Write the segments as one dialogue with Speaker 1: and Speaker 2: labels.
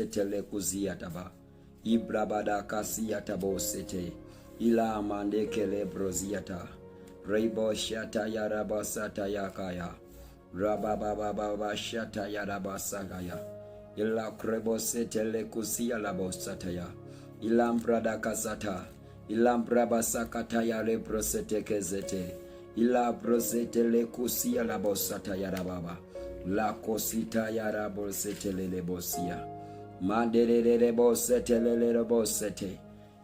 Speaker 1: setele kuziataba. Ibrabada kasiatabo sete. Ila mandekele broziata. Rebo shata yaraba sata yakaya. Rabababa shata yaraba sagaya. Ila krebo setele kusia labo sataya. Ilam brada kasata. Ilam braba sakata ya rebro sete kezete. Ila brosete le kusia labo sata yarababa. La cosita yarabo setele le bosia. Mandere bosete le bosete.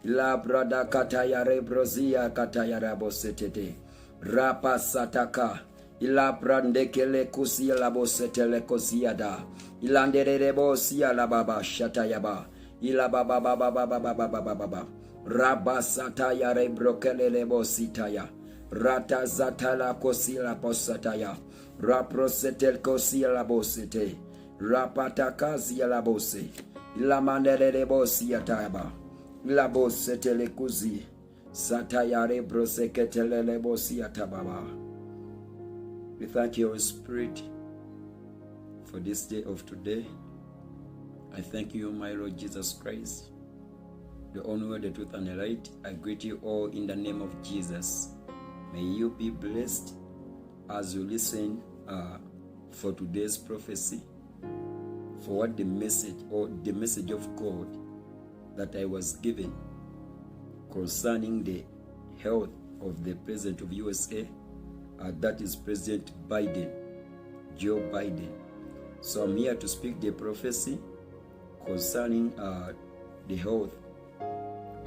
Speaker 1: La brada kataya rebrozia kataya rabosete. Rapa sataka. Ila brandekele kusia la bosete le kosiada. Ilandere bosia la baba shatayaba. Ila baba baba baba baba baba baba. Raba sataya rebrokele le bositaya. Rata zatala kosila posataya. Raprosetel kosia la bosete. Rapatakazi la bose. Ila mandere bosia tayaba. La bosete le kuzi. Satayare broseketele le bosia tababa. We thank you, Holy Spirit, for this day of today. I thank you, my Lord Jesus Christ, the only way, the truth, and the light. I greet you all in the name of Jesus. May you be blessed as you listen for today's prophecy, for what the message or the message of God that I was given concerning the health of the President of USA, that is President Biden, Joe Biden. So I'm here to speak the prophecy concerning the health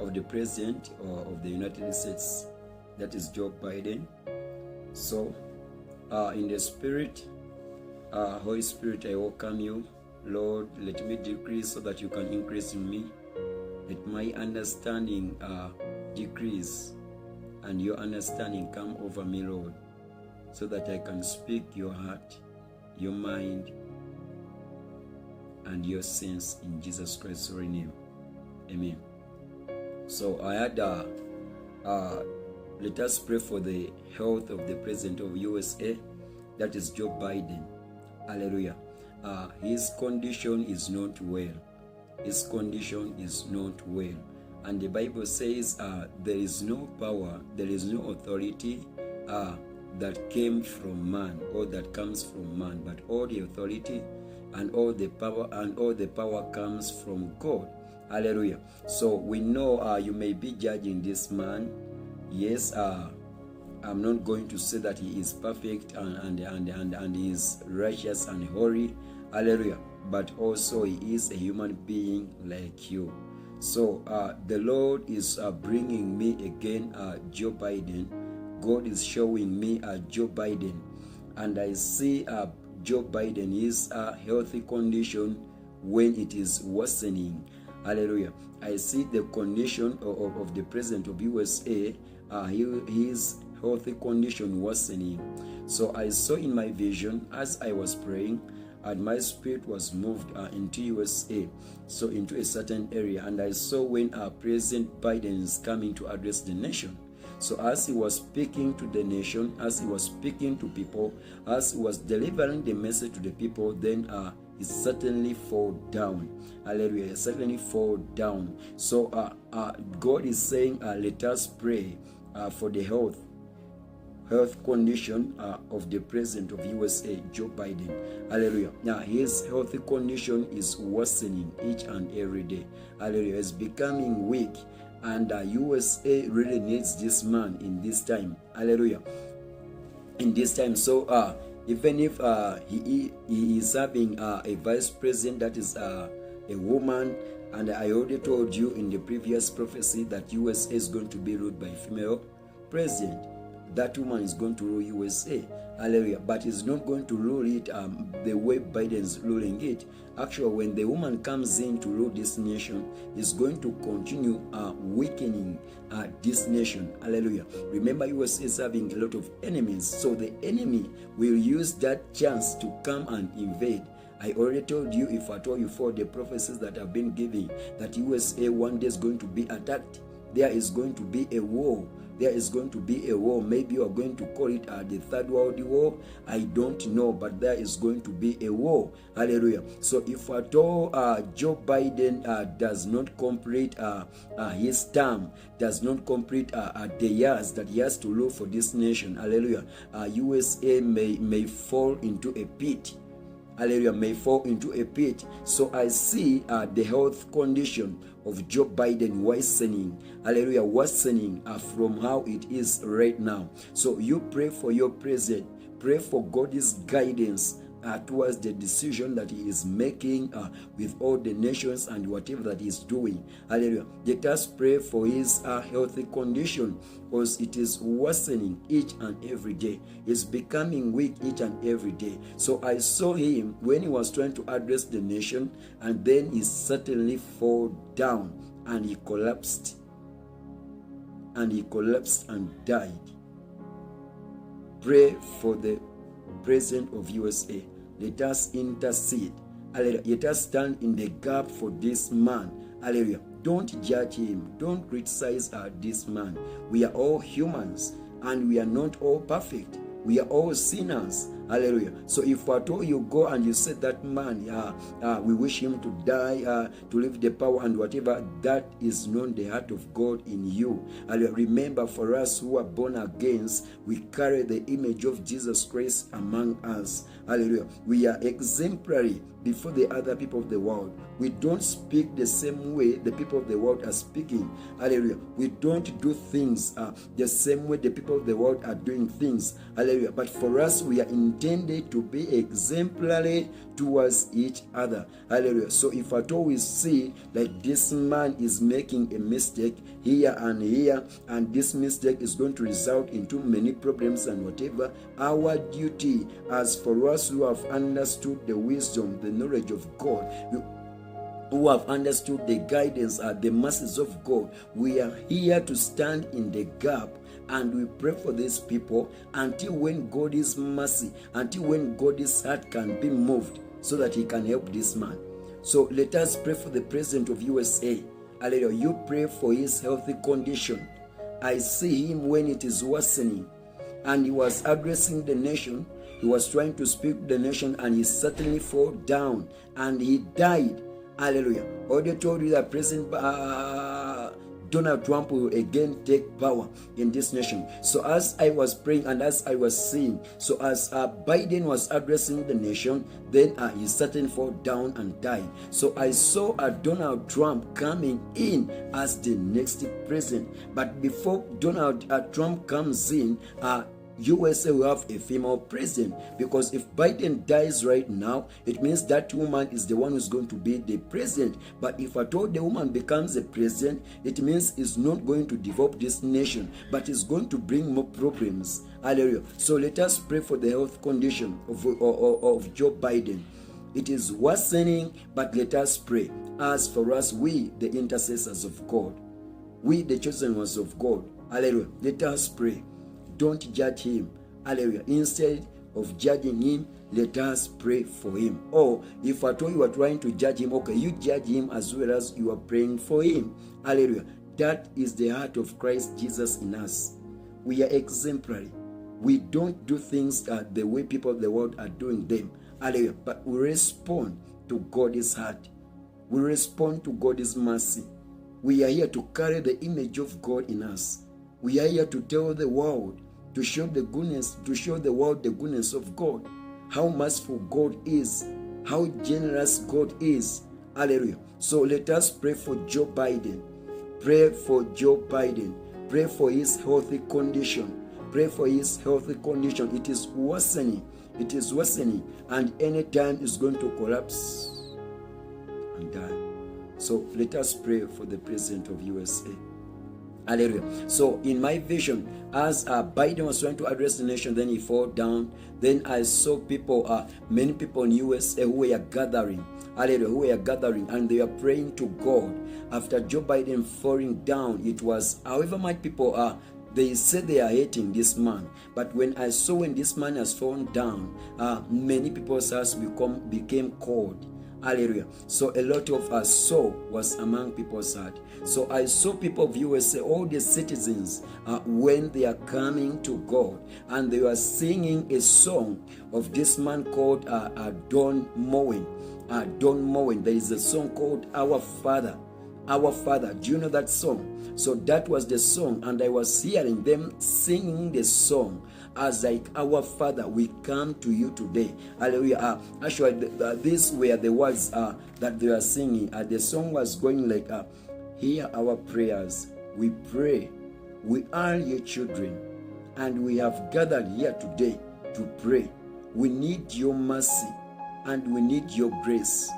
Speaker 1: of the President of the United States, that is Joe Biden. So in the Spirit, Holy Spirit, I welcome you. Lord, let me decrease so that you can increase in me. Let my understanding decrease and your understanding come over me, Lord, so that I can speak your heart, your mind, and your sense in Jesus Christ's holy name. Amen. So I had let us pray for the health of the President of USA, that is Joe Biden. Hallelujah. His condition is not well. His condition is not well. And the Bible says there is no power, there is no authority that came from man or that comes from man, but all the authority and all the power comes from God. Hallelujah. So we know you may be judging this man. Yes, I'm not going to say that he is perfect and he is righteous and holy. Hallelujah. But also he is a human being like you. So the Lord is bringing me again Joe Biden. God is showing me Joe Biden, and I see Joe Biden is a healthy condition when it is worsening. Hallelujah. I see the condition of the President of USA, his healthy condition worsening. So I saw in my vision as I was praying, and my spirit was moved into USA, so into a certain area, and I saw when President Biden is coming to address the nation. So as he was speaking to the nation, as he was speaking to people, as he was delivering the message to the people, then he certainly fall down. Hallelujah. He certainly fall down. So God is saying, let us pray for the health condition of the President of USA, Joe Biden. Hallelujah. Now his healthy condition is worsening each and every day. Hallelujah. He's becoming weak, and USA really needs this man in this time. Hallelujah. In this time. So even if he is having a vice president that is a woman, and I already told you in the previous prophecy that USA is going to be ruled by a female president. That woman is going to rule USA. Hallelujah. But he's not going to rule it the way Biden's ruling it. Actually, when the woman comes in to rule this nation, is going to continue weakening this nation. Hallelujah. Remember, USA is having a lot of enemies. So the enemy will use that chance to come and invade. I already told you, if I told you for the prophecies that have been given, that USA one day is going to be attacked. There is going to be a war there is going to be a war. Maybe you are going to call it the Third World War. I don't know, but there is going to be a war. Hallelujah. So if at all Joe Biden does not complete his term, does not complete the years that he has to rule for this nation, hallelujah, USA may fall into a pit. Hallelujah, may fall into a pit. So I see the health condition of Joe Biden worsening. Hallelujah, worsening from how it is right now. So you pray for your president. Pray for God's guidance towards the decision that he is making with all the nations and whatever that he is doing. Hallelujah. Let us pray for his healthy condition, because it is worsening each and every day. He's becoming weak each and every day. So I saw him when he was trying to address the nation, and then he suddenly fall down and he collapsed. And he collapsed and died. Pray for the President of USA. Let us intercede. Hallelujah. Let us stand in the gap for this man. Hallelujah. Don't judge him. Don't criticize this man. We are all humans and we are not all perfect. We are all sinners. Hallelujah. So if at all you go and you say that man, we wish him to die, to leave the power and whatever, that is not the heart of God in you. Hallelujah. Remember, for us who are born again, we carry the image of Jesus Christ among us. Hallelujah. We are exemplary before the other people of the world. We don't speak the same way the people of the world are speaking. Hallelujah. We don't do things the same way the people of the world are doing things. Hallelujah. But for us, we are intended to be exemplary towards each other. Hallelujah. So if at all we see like this man is making a mistake here and here, and this mistake is going to result into many problems and whatever, our duty as for us who have understood the wisdom, the knowledge of God, who have understood the guidance, the mercies of God, we are here to stand in the gap, and we pray for these people until when God's mercy, until when God's heart can be moved so that he can help this man. So let us pray for the President of USA. Hallelujah. You pray for his healthy condition. I see him when it is worsening, and he was addressing the nation. He was trying to speak to the nation, and he suddenly fell down and he died. Hallelujah. Already told you that President Donald Trump will again take power in this nation. So as I was praying and as I was seeing, so as Biden was addressing the nation, then he suddenly fell down and died. So I saw Donald Trump coming in as the next president. But before Donald Trump comes in, USA will have a female president, because if Biden dies right now, it means that woman is the one who's going to be the president. But if at all the woman becomes the president, it means it's not going to develop this nation, but it's going to bring more problems. Hallelujah. So let us pray for the health condition of Joe Biden. It is worsening, but let us pray. As for us, we, the intercessors of God, we, the chosen ones of God, hallelujah, let us pray. Don't judge him. Hallelujah. Instead of judging him, let us pray for him. Or if at all you are trying to judge him, okay, you judge him as well as you are praying for him. Hallelujah. That is the heart of Christ Jesus in us. We are exemplary. We don't do things the way people of the world are doing them. Hallelujah. But we respond to God's heart. We respond to God's mercy. We are here to carry the image of God in us. We are here to tell the world, to show the goodness, to show the world the goodness of God, how merciful God is, how generous God is. Hallelujah. So let us pray for Joe Biden. Pray for Joe Biden. Pray for his healthy condition. Pray for his healthy condition. It is worsening. It is worsening. And anytime it's going to collapse and die. So let us pray for the President of USA. Hallelujah. So in my vision, as Biden was trying to address the nation, then he fell down. Then I saw people, many people in USA who were gathering. Hallelujah. Who were gathering, and they are praying to God. After Joe Biden falling down, it was however much people are. They said they are hating this man. But when I saw when this man has fallen down, many people's hearts became cold. Hallelujah. So a lot of soul was among people's heart. So I saw people of USA, all the citizens, when they are coming to God, and they were singing a song of this man called Don Moen. Don Moen. There is a song called Our Father. Our Father. Do you know that song? So that was the song, and I was hearing them singing the song as like, Our Father, we come to you today. Hallelujah. Actually, these were the words that they were singing. The song was going like, hear our prayers. We pray. We are your children, and we have gathered here today to pray. We need your mercy, and we need your grace.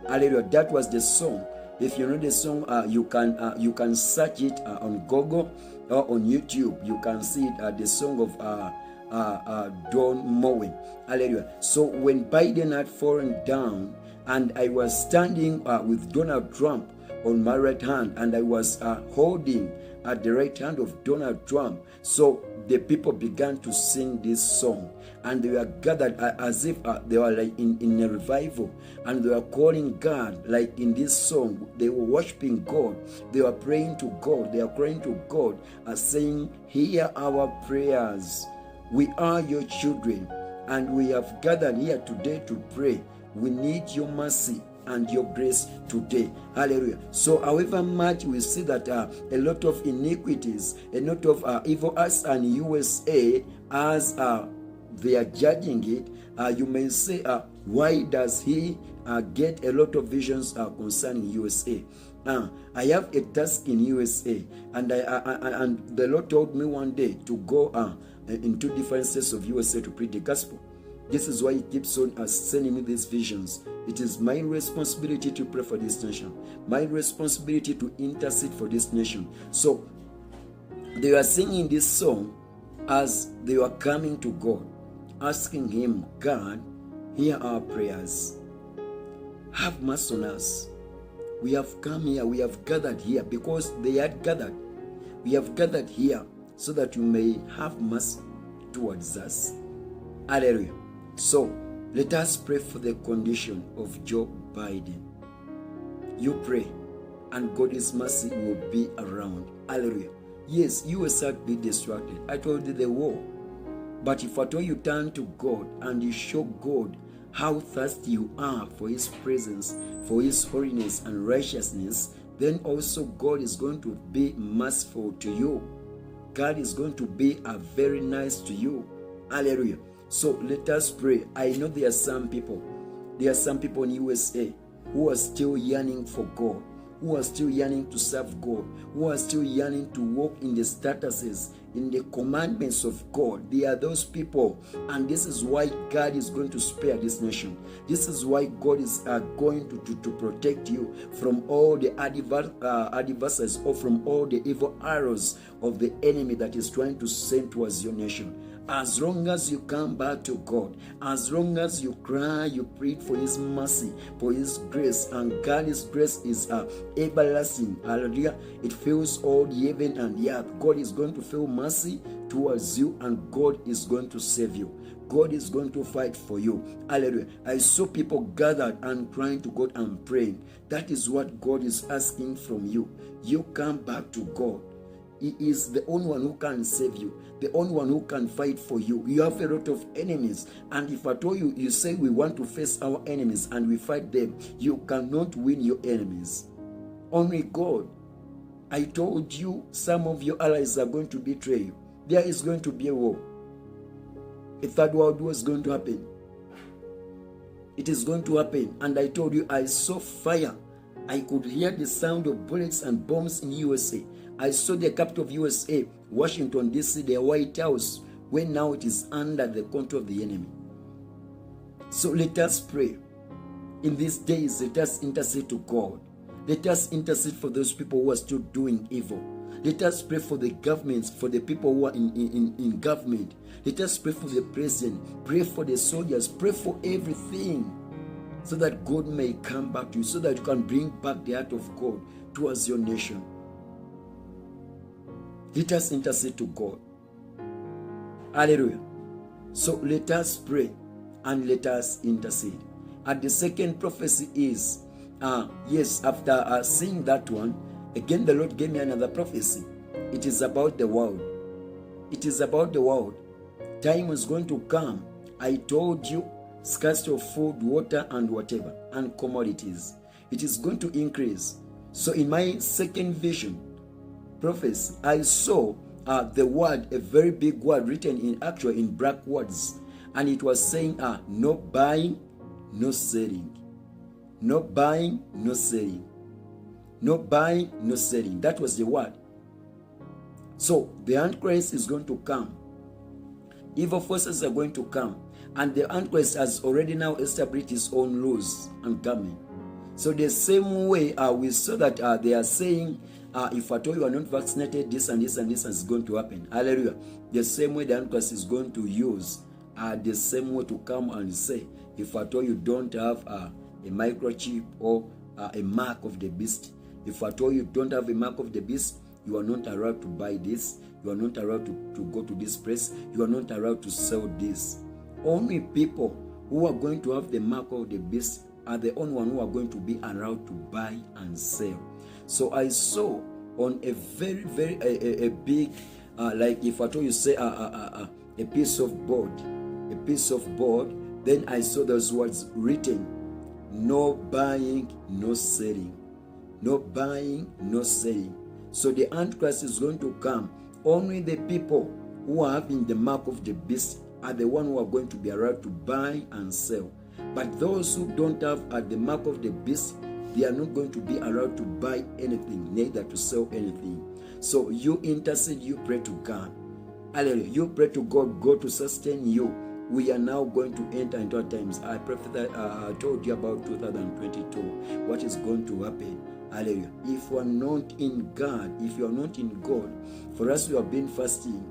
Speaker 1: Hallelujah. That was the song. If you know the song, you can search it on Google or on YouTube. You can see it, the song of Don Moen. Hallelujah. So when Biden had fallen down, and I was standing with Donald Trump on my right hand, and I was holding at the right hand of Donald Trump. So the people began to sing this song, and they were gathered as if they were like in a revival, and they were calling God like in this song. They were worshiping God. They were praying to God. They are praying to God, saying, hear our prayers. We are your children, and we have gathered here today to pray. We need your mercy and your grace today. Hallelujah. So however much we see that a lot of iniquities, a lot of evil acts and USA, as they are judging it, you may say, why does he get a lot of visions concerning USA? I have a task in USA, and and the Lord told me one day to go into different states of USA to preach the gospel. This is why he keeps on sending me these visions. It is my responsibility to pray for this nation, my responsibility to intercede for this nation. So they were singing this song as they were coming to God, asking him, God, hear our prayers. Have mercy on us. We have come here, we have gathered here because they had gathered. We have gathered here so that you may have mercy towards us. Hallelujah. So let us pray for the condition of Joe Biden. You pray, and God's mercy will be around. Hallelujah. Yes, you will start be distracted. I told you the war. But if at all you turn to God and you show God how thirsty you are for his presence, for his holiness and righteousness, then also God is going to be merciful to you. God is going to be very nice to you. Hallelujah. So let us pray. I know there are some people in USA who are still yearning for God, who are still yearning to serve God, who are still yearning to walk in the statuses, in the commandments of God. They are those people, and this is why God is going to spare this nation. This is why God is going to protect you from all the adversaries, or from all the evil arrows of the enemy that is trying to send towards your nation. As long as you come back to God, as long as you cry, you plead for his mercy, for his grace, and God's grace is everlasting. Hallelujah. It fills all the heaven and the earth. God is going to feel mercy towards you, and God is going to save you. God is going to fight for you. Hallelujah. I saw people gathered and crying to God and praying. That is what God is asking from you. You come back to God. He is the only one who can save you, the only one who can fight for you. You have a lot of enemies, and if at all you say we want to face our enemies and we fight them, you cannot win your enemies. Only God. I told you some of your allies are going to betray you. There is going to be a war. A third world war is going to happen. It is going to happen. And I told you, I saw fire. I could hear the sound of bullets and bombs in USA. I saw the capital of USA, Washington, D.C., the White House, when now it is under the control of the enemy. So let us pray. In these days, let us intercede to God. Let us intercede for those people who are still doing evil. Let us pray for the governments, for the people who are in government. Let us pray for the president. Pray for the soldiers. Pray for everything, so that God may come back to you, so that you can bring back the heart of God towards your nation. Let us intercede to God. Hallelujah. So let us pray and let us intercede. And the second prophecy is, yes, after seeing that one, again the Lord gave me another prophecy. It is about the world. It is about the world. Time is going to come. I told you, scarcity of food, water, and whatever, and commodities. It is going to increase. So in my second vision, prophecy, I saw the word, a very big word written in black words. And it was saying, no buying, no selling. No buying, no selling. No buying, no selling. That was the word. So the Antichrist is going to come. Evil forces are going to come. And the Antichrist has already now established his own laws and government. So the same way we saw that they are saying, if at all you are not vaccinated, this and this and this is going to happen. Hallelujah. The same way the Antichrist is going to use the same way to come and say, if at all you don't have a microchip or a mark of the beast, if at all you don't have a mark of the beast, you are not allowed to buy this, you are not allowed to go to this place, you are not allowed to sell this. Only people who are going to have the mark of the beast are the only one who are going to be allowed to buy and sell. So I saw on a very, very a big, like if at all you say a piece of board, then I saw those words written, no buying, no selling. No buying, no selling. So the Antichrist is going to come. Only the people who are having the mark of the beast are the one who are going to be allowed to buy and sell. But those who don't have the mark of the beast, they are not going to be allowed to buy anything, neither to sell anything. So you intercede, you pray to God. Hallelujah. You pray to God, God to sustain you. We are now going to enter into times. I told you about 2022, what is going to happen. Hallelujah. If you are not in God, if you are not in God, for us we have been fasting.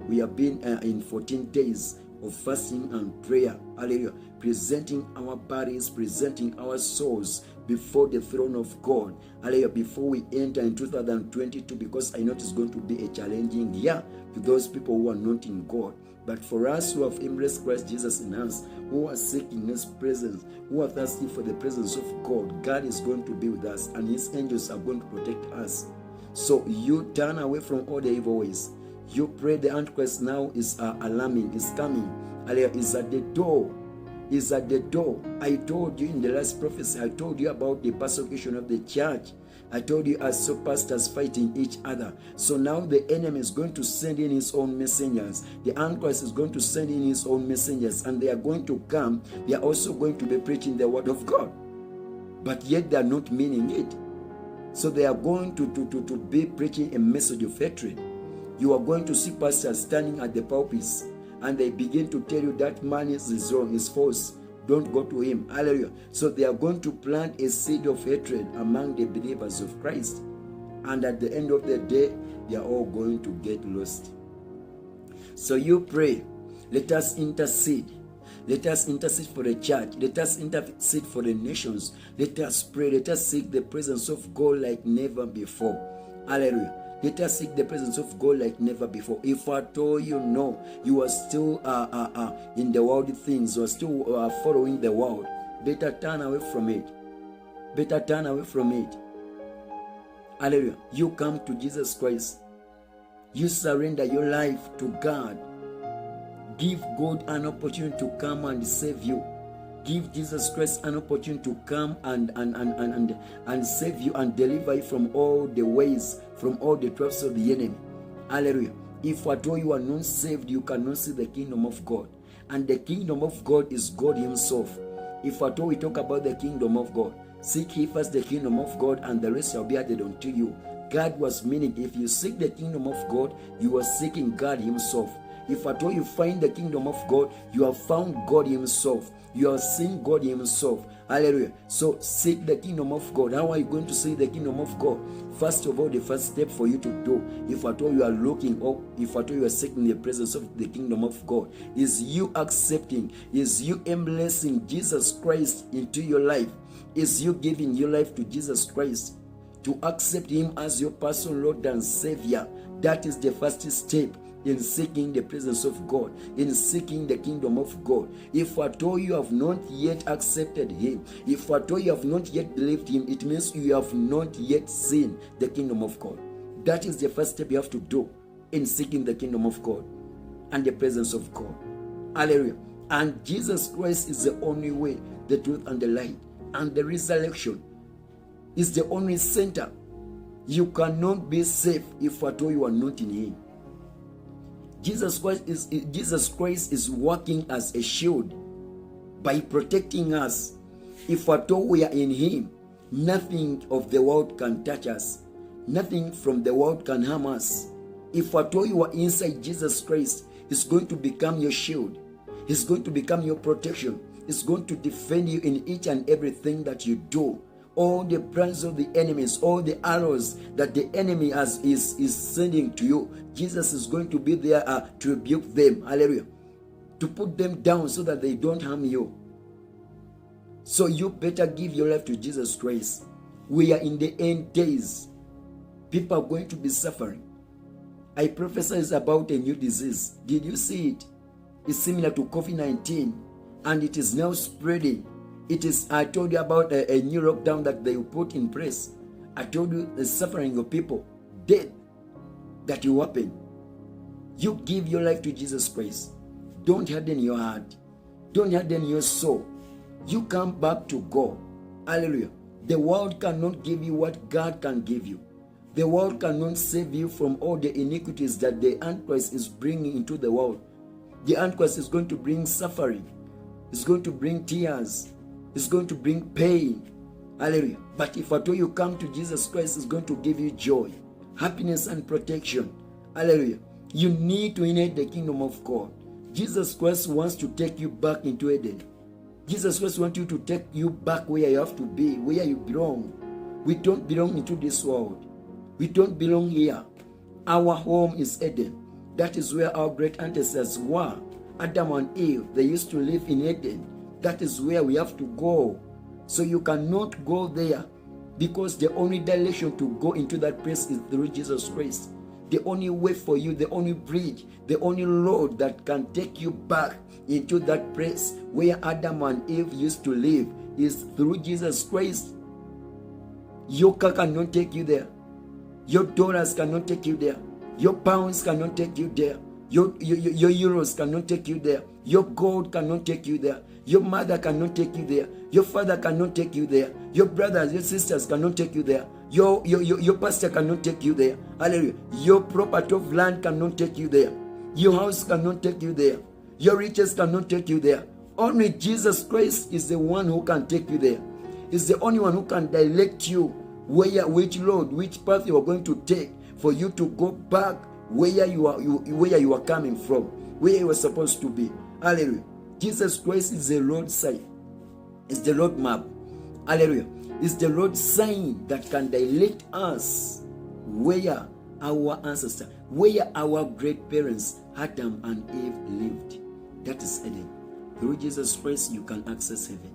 Speaker 1: We have been in 14 days of fasting and prayer. Hallelujah. Presenting our bodies, presenting our souls before the throne of God. Hallelujah. Before we enter in 2022, because I know it's going to be a challenging year to those people who are not in God. But for us who have embraced Christ Jesus in us, who are seeking His presence, who are thirsty for the presence of God, God is going to be with us, and His angels are going to protect us. So you turn away from all the evil ways. You pray. The Antichrist now is alarming, is coming. Hallelujah. Is at the door. Is at the door. I told you in the last prophecy, I told you about the persecution of the church. I told you I saw pastors fighting each other. So now the enemy is going to send in his own messengers. The Antichrist is going to send in his own messengers, and they are going to come. They are also going to be preaching the word of God. But yet they are not meaning it. So they are going to be preaching a message of hatred. You are going to see pastors standing at the pulpits, and they begin to tell you that man is wrong, is false. Don't go to him. Hallelujah. So they are going to plant a seed of hatred among the believers of Christ. And at the end of the day, they are all going to get lost. So you pray. Let us intercede. Let us intercede for the church. Let us intercede for the nations. Let us pray. Let us seek the presence of God like never before. Hallelujah. Let us seek the presence of God like never before. If at all you know you are still in the worldly things, you are still following the world, better turn away from it. Better turn away from it. Hallelujah. You come to Jesus Christ. You surrender your life to God. Give God an opportunity to come and save you. Give Jesus Christ an opportunity to come and save you and deliver you from all the ways, from all the traps of the enemy. Hallelujah. If at all you are not saved, you cannot see the kingdom of God. And the kingdom of God is God Himself. If at all we talk about the kingdom of God, seek ye first the kingdom of God, and the rest shall be added unto you. God was meaning, if you seek the kingdom of God, you are seeking God Himself. If at all you find the kingdom of God, you have found God Himself. You are seeing God Himself. Hallelujah. So seek the kingdom of God. How are you going to see the kingdom of God? First of all, the first step for you to do, if at all you are looking up, if at all you are seeking the presence of the kingdom of God, is you accepting, is you embracing Jesus Christ into your life, is you giving your life to Jesus Christ, to accept Him as your personal Lord and Savior. That is the first step. in seeking the presence of God, in seeking the kingdom of God. If at all you have not yet accepted him, if at all you have not yet believed him, it means you have not yet seen the kingdom of God. That is the first step you have to do in seeking the kingdom of God and the presence of God. Hallelujah. And Jesus Christ is the only way, the truth, and the light. And the resurrection is the only center. You cannot be safe if at all you are not in him. Jesus Christ is working as a shield by protecting us. If at all we are in him, nothing of the world can touch us. Nothing from the world can harm us. If at all you are inside Jesus Christ, he's going to become your shield. He's going to become your protection. He's going to defend you in each and everything that you do. All the plans of the enemies, all the arrows that the enemy is sending to you, Jesus is going to be there to rebuke them. Hallelujah. To put them down so that they don't harm you. So you better give your life to Jesus Christ. We are in the end days. People are going to be suffering. I prophesy about a new disease. Did you see it? It's similar to COVID-19, and it is now spreading. It is, I told you about a new lockdown that they put in place. I told you the suffering of people, death that will happen. You give your life to Jesus Christ. Don't harden your heart. Don't harden your soul. You come back to God. Hallelujah. The world cannot give you what God can give you. The world cannot save you from all the iniquities that the Antichrist is bringing into the world. The Antichrist is going to bring suffering. It's going to bring tears. It's going to bring pain. Hallelujah. But if at all you come to Jesus Christ, it's going to give you joy, happiness, and protection. Hallelujah. You need to inherit the kingdom of God. Jesus Christ wants to take you back into Eden. Jesus Christ wants you to take you back where you have to be, where you belong. We don't belong into this world. We don't belong here. Our home is Eden. That is where our great ancestors were. Adam and Eve, they used to live in Eden. That is where we have to go. So you cannot go there, because the only direction to go into that place is through Jesus Christ. The only way for you, the only bridge, the only road that can take you back into that place where Adam and Eve used to live is through Jesus Christ. Your car cannot take you there. Your dollars cannot take you there. Your pounds cannot take you there. Your euros cannot take you there. Your gold cannot take you there. Your mother cannot take you there. Your father cannot take you there. Your brothers, your sisters cannot take you there. Your pastor cannot take you there. Hallelujah. Your property of land cannot take you there. Your house cannot take you there. Your riches cannot take you there. Only Jesus Christ is the one who can take you there. He's the only one who can direct you which road, which path you are going to take for you to go back where you are coming from, where you are supposed to be. Hallelujah. Jesus Christ is the road sign. It's the road map. Hallelujah. It's the road sign that can direct us where our ancestors, where our great parents, Adam and Eve, lived. That is Eden. Through Jesus Christ, you can access heaven.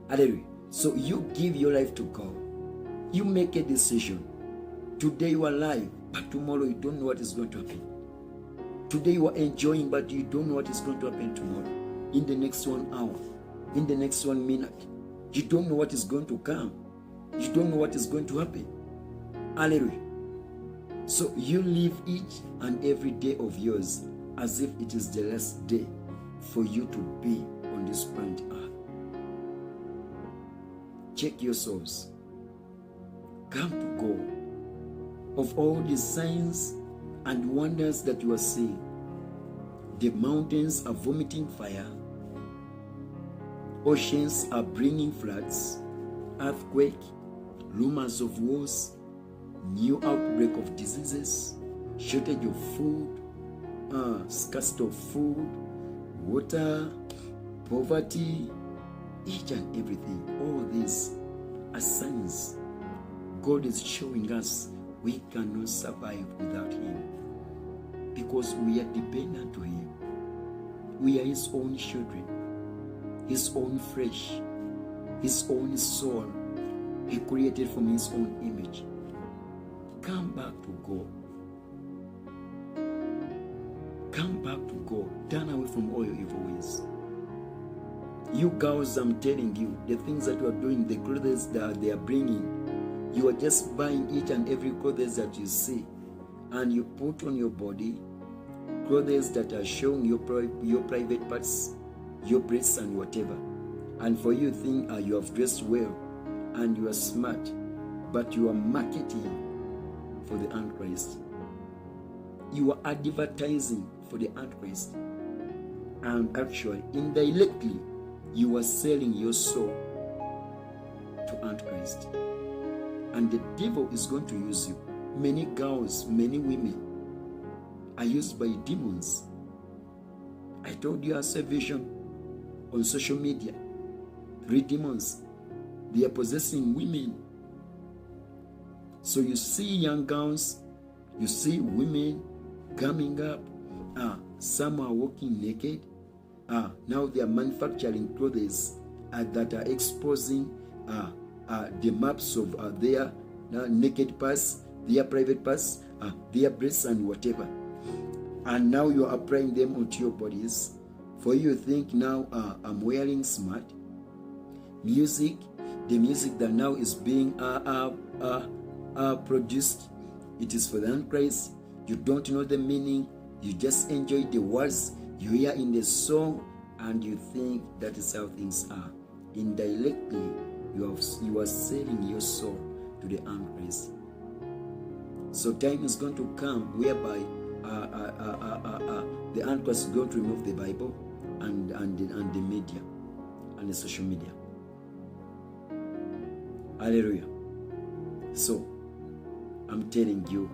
Speaker 1: Hallelujah. So you give your life to God. You make a decision. Today you are alive, but tomorrow you don't know what is going to happen. Today you are enjoying, but you don't know what is going to happen tomorrow. In the next 1 hour, in the next 1 minute, you don't know what is going to come. You don't know what is going to happen. Hallelujah. So you live each and every day of yours as if it is the last day for you to be on this planet Earth. Check your souls. Come to God. Of all the signs and wonders that you are seeing, the mountains are vomiting fire, oceans are bringing floods, earthquake, rumors of wars, new outbreak of diseases, shortage of food, scarcity of food, water, poverty, each and everything. All these are signs God is showing us we cannot survive without Him, because we are dependent to Him. We are His own children, His own flesh, His own soul. He created from His own image. Come back to God. Come back to God. Turn away from all your evil ways. You girls, I'm telling you, the things that you are doing, the clothes that they are bringing, you are just buying each and every clothes that you see, and you put on your body clothes that are showing your private parts, your breasts and whatever. And for you think you have dressed well and you are smart, but you are marketing for the Antichrist. You are advertising for the Antichrist. And actually, indirectly, you are selling your soul to Antichrist. And the devil is going to use you. Many girls, many women are used by demons. I told you I saw a vision on social media. 3 demons. They are possessing women. So you see young girls, you see women coming up. Some are walking naked. Now they are manufacturing clothes that are exposing the maps of their naked parts, their private parts, their breasts and whatever. And now you are applying them onto your bodies. For you think now I'm wearing smart. Music, the music that now is being produced, it is for the Antichrist. You don't know the meaning. You just enjoy the words you hear in the song, and you think that is how things are. Indirectly, you are selling your soul to the Antichrist. So time is going to come whereby the Antichrist is going to remove the Bible and the media and the social media. Hallelujah. So I'm telling you,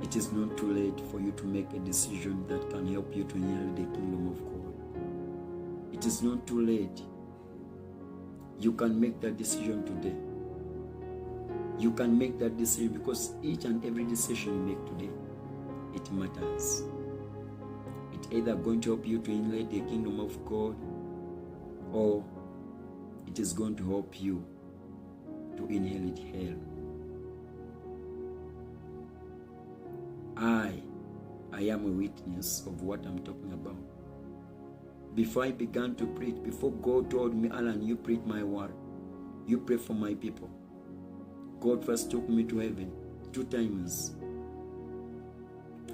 Speaker 1: it is not too late for you to make a decision that can help you to inherit the kingdom of God. It is not too late. You can make that decision today. You can make that decision, because each and every decision you make today, it matters. It's either going to help you to inherit the kingdom of God, or it is going to help you to inherit hell. I am a witness of what I'm talking about. Before I began to preach, before God told me, Alan, you preach my word, you pray for my people, God first took me to heaven 2 times.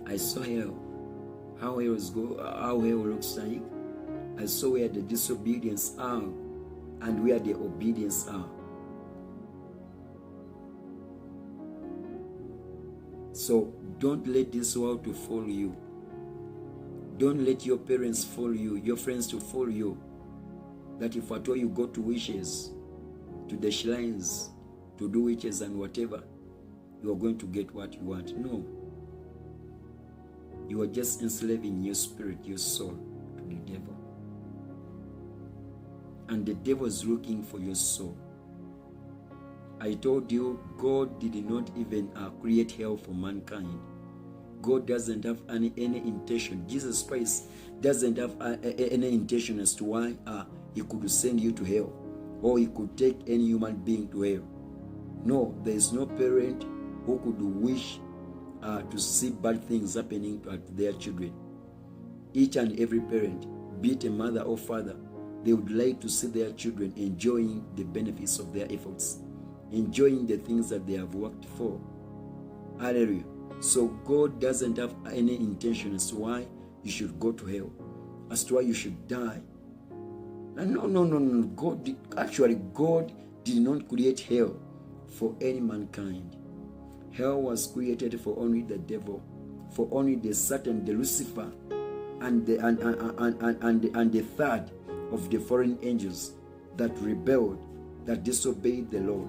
Speaker 1: I saw hell, how hell looks like. I saw where the disobedience are and where the obedience are. So don't let this world to follow you. Don't let your parents follow you, your friends to follow you. That if at all you go to witches, to the shrines, to do witches and whatever, you are going to get what you want. No. You are just enslaving your spirit, your soul, to the devil. And the devil is looking for your soul. I told you, God did not even create hell for mankind. God doesn't have any intention. Jesus Christ doesn't have any intention as to why he could send you to hell, or he could take any human being to hell. No, there is no parent who could wish to see bad things happening to their children. Each and every parent, be it a mother or father, they would like to see their children enjoying the benefits of their efforts, enjoying the things that they have worked for. Hallelujah. So God doesn't have any intention as to why you should go to hell, as to why you should die. No. God did not create hell for any mankind. Hell was created for only the devil, for only the Satan, the Lucifer, and the third of the fallen angels that rebelled, that disobeyed the Lord.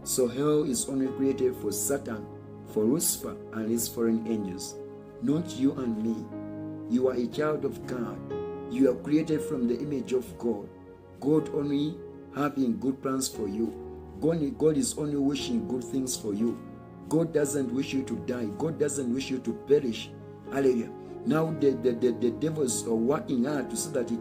Speaker 1: So hell is only created for Satan, for Lucifer and his fallen angels, not you and me. You are a child of God. You are created from the image of God. God only having good plans for you. God is only wishing good things for you. God doesn't wish you to die. God doesn't wish you to perish. Hallelujah. Now the devils are working hard to so that he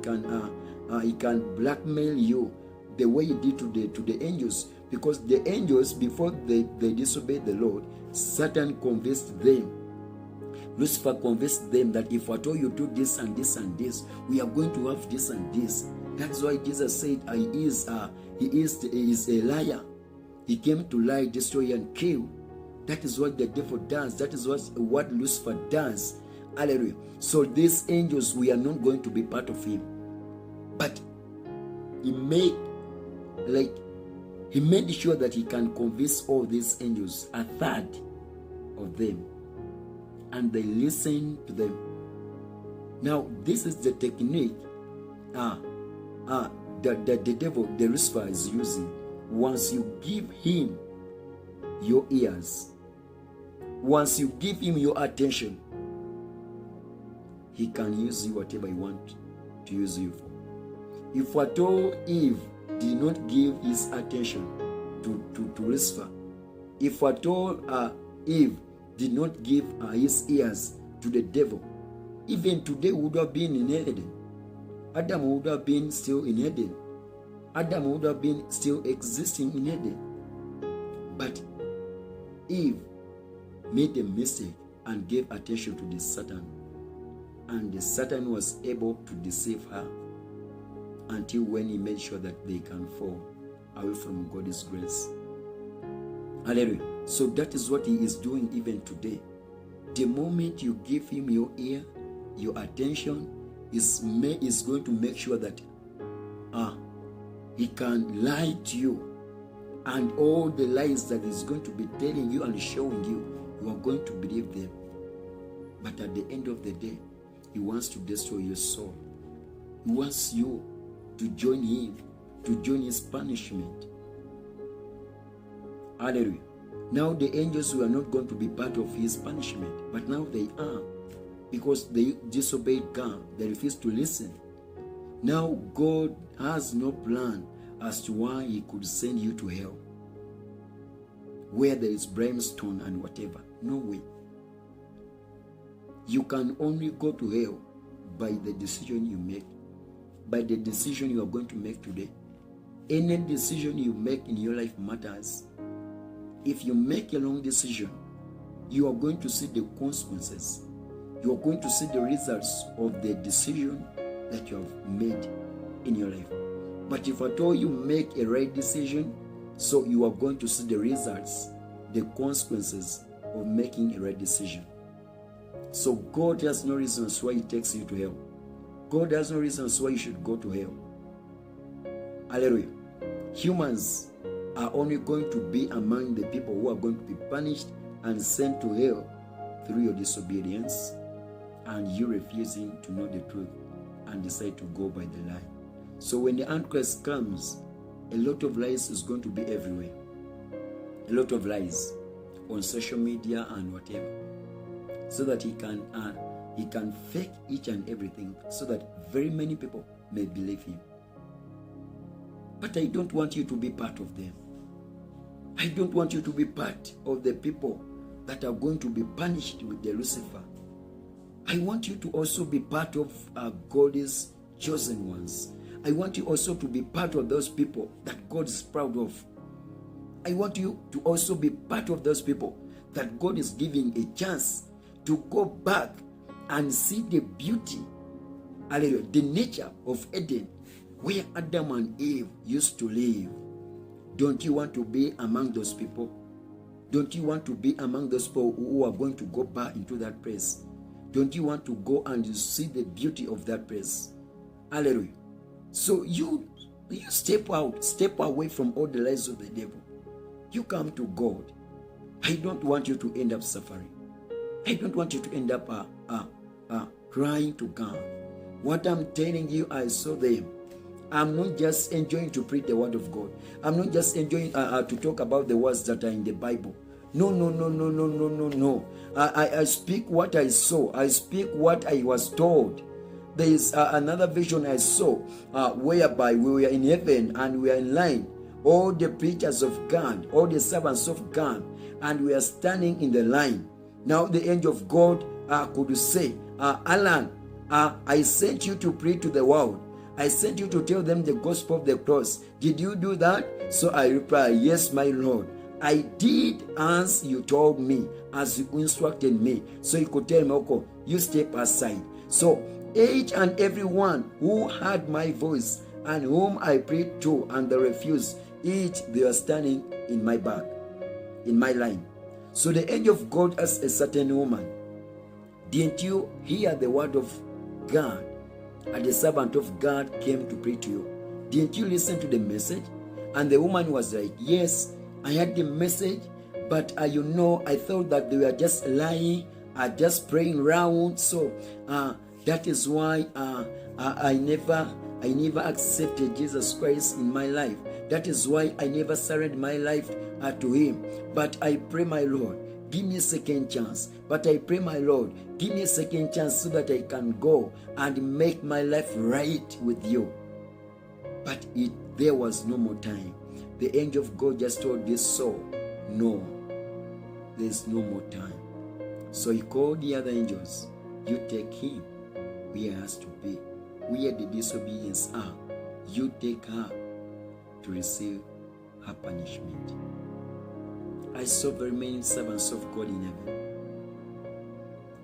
Speaker 1: can blackmail you the way he did to the angels. Because the angels, before they disobeyed the Lord, Satan convinced them Lucifer convinced them that if at all you do this and this and this, we are going to have this and this. That's why Jesus said he is a liar. He came to lie, destroy, and kill. That is what the devil does. That is what Lucifer does. Hallelujah. So these angels, we are not going to be part of him. But he made sure that he can convince all these angels, a third of them, and they listen to them. Now, this is the technique the devil, the Lucifer, is using. Once you give him your ears, once you give him your attention, he can use you whatever he wants to use you for. If at all Eve did not give his attention to Lucifer, if at all Eve did not give his ears to the devil, even today would have been in Eden. Adam would have been still in Eden. Adam would have been still existing in Eden. But Eve made a mistake and gave attention to the Satan. And the Satan was able to deceive her until when he made sure that they can fall away from God's grace. Hallelujah. So that is what he is doing even today. The moment you give him your ear, your attention, is going to make sure that he can lie to you, and all the lies that he's going to be telling you and showing you, you are going to believe them. But at the end of the day, he wants to destroy your soul. He wants you to join him, to join his punishment. Hallelujah. Now the angels were not going to be part of his punishment, but now they are, because they disobeyed God. They refused to listen. Now God has no plan as to why he could send you to hell, where there is brimstone and whatever. No way. You can only go to hell by the decision you make, by the decision you are going to make today. Any decision you make in your life matters. If you make a wrong decision, you are going to see the consequences. You are going to see the results of the decision that you have made in your life. But if at all you make a right decision, so you are going to see the results, the consequences of making a right decision. So God has no reasons why he takes you to hell. God has no reasons why you should go to hell. Hallelujah. Humans are only going to be among the people who are going to be punished and sent to hell through your disobedience and you refusing to know the truth and decide to go by the lie. So when the Antichrist comes, a lot of lies is going to be everywhere. A lot of lies on social media and whatever, so that he can fake each and everything, so that very many people may believe him. But I don't want you to be part of them. I don't want you to be part of the people that are going to be punished with the Lucifer. I want you to also be part of God's chosen ones. I want you also to be part of those people that God is proud of. I want you to also be part of those people that God is giving a chance to go back and see the beauty, hallelujah, the nature of Eden, where Adam and Eve used to live. Don't you want to be among those people? Don't you want to be among those people who are going to go back into that place? Don't you want to go and see the beauty of that place? Hallelujah. So you step out, step away from all the lies of the devil. You come to God. I don't want you to end up suffering. I don't want you to end up crying to God. What I'm telling you, I saw them. I'm not just enjoying to preach the word of God. I'm not just enjoying to talk about the words that are in the Bible. No. I speak what I saw. I speak what I was told. There is another vision I saw whereby we were in heaven and we are in line. All the preachers of God, all the servants of God, and we are standing in the line. Now the angel of God could say, Alan, I sent you to preach to the world. I sent you to tell them the gospel of the cross. Did you do that? So I reply, yes, my Lord. I did as you told me, as you instructed me. So he could tell me, okay, you step aside. So each and every one who heard my voice and whom I prayed to and they refused, each they are standing in my back, in my line. So the angel of God asked a certain woman, didn't you hear the word of God? And the servant of God came to pray to you. Didn't you listen to the message? And the woman was like, yes, I heard the message, but I thought that they were just lying, just praying around. So that is why I never accepted Jesus Christ in my life. That is why I never surrendered my life to him. But I pray, my Lord, give me a second chance. But I pray, my Lord, give me a second chance so that I can go and make my life right with you. But there was no more time. The angel of God just told this soul, no, there's no more time. So he called the other angels. You take him where he has to be, where the disobedience are. You take her to receive her punishment. I saw very many servants of God in heaven.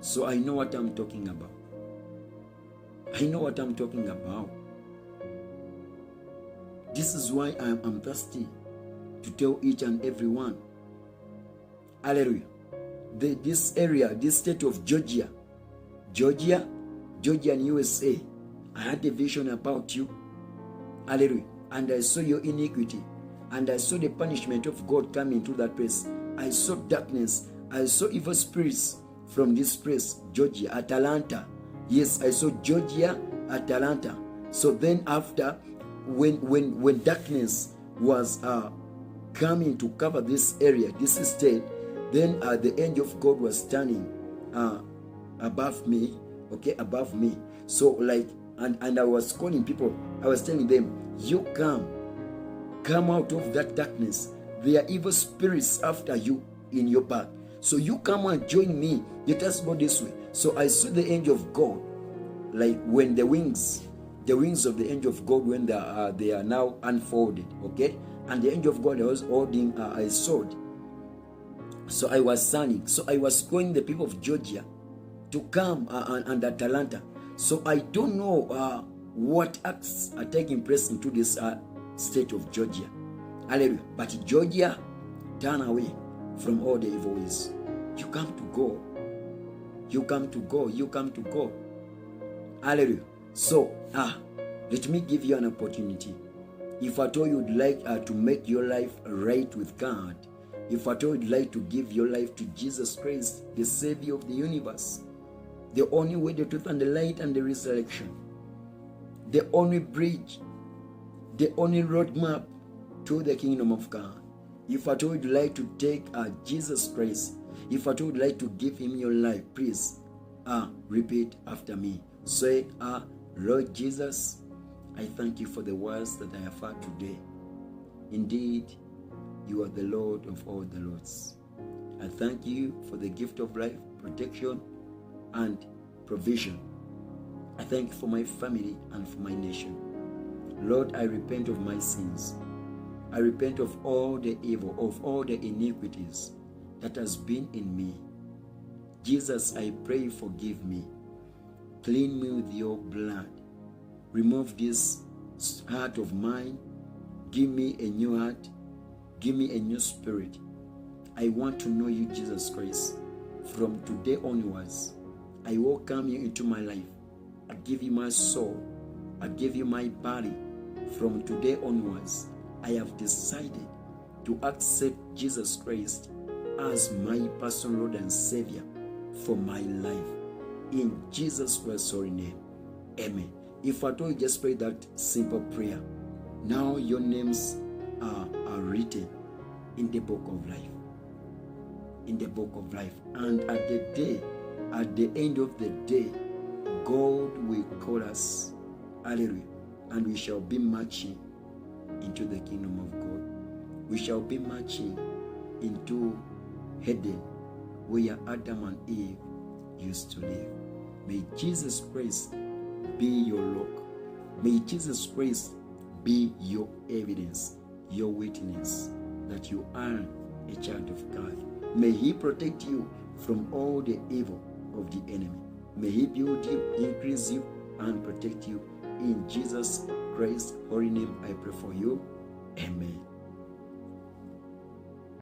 Speaker 1: So I know what I'm talking about. I know what I'm talking about. This is why I'm thirsty to tell each and every one. Hallelujah. This area, this state of Georgia and USA, I had a vision about you. Hallelujah. And I saw your iniquity. And I saw the punishment of God coming to that place. I saw darkness. I saw evil spirits from this place, Georgia, Atlanta. Yes, I saw Georgia, Atlanta. So then after, when darkness was coming to cover this area, this state, then the angel of God was standing above me, above me. So and I was calling people. I was telling them, you come out of that darkness. There are evil spirits after you in your back. So you come and join me. Let us go this way. So I saw the angel of God, like when the wings of the angel of God, when they are now unfolded, and the angel of God was holding a sword. So I was standing. So I was calling the people of Georgia to come and Atlanta. So I don't know what acts are taking place into this state of Georgia. Hallelujah. But Georgia, turn away from all the evil ways. You come to go. You come to go. You come to go. Hallelujah. So, let me give you an opportunity. If at all you'd like to make your life right with God, if at all you'd like to give your life to Jesus Christ, the Savior of the universe, the only way, the truth, and the light, and the resurrection, the only bridge, the only roadmap to the kingdom of God. If at all you'd like to take Jesus Christ, if at all you'd like to give him your life, please repeat after me. Say, Lord Jesus, I thank you for the words that I have heard today. Indeed, you are the Lord of all the Lords. I thank you for the gift of life, protection, and provision. I thank you for my family and for my nation. Lord, I repent of my sins. I repent of all the evil, of all the iniquities that has been in me. Jesus, I pray, forgive me. Clean me with your blood. Remove this heart of mine. Give me a new heart. Give me a new spirit. I want to know you, Jesus Christ. From today onwards, I welcome you into my life. I give you my soul. I give you my body. From today onwards, I have decided to accept Jesus Christ as my personal Lord and Savior for my life. In Jesus Christ's holy name, amen. If at all you just pray that simple prayer, now your names are written in the book of life. In the book of life. And at the end of the day, God will call us. Hallelujah. And we shall be marching into the kingdom of God. We shall be marching into Eden, where Adam and Eve used to live. May Jesus Christ be your rock. May Jesus Christ be your evidence, your witness that you are a child of God. May He protect you from all the evil of the enemy. May He build you, increase you, and protect you. In Jesus Christ's holy name, I pray for you. Amen.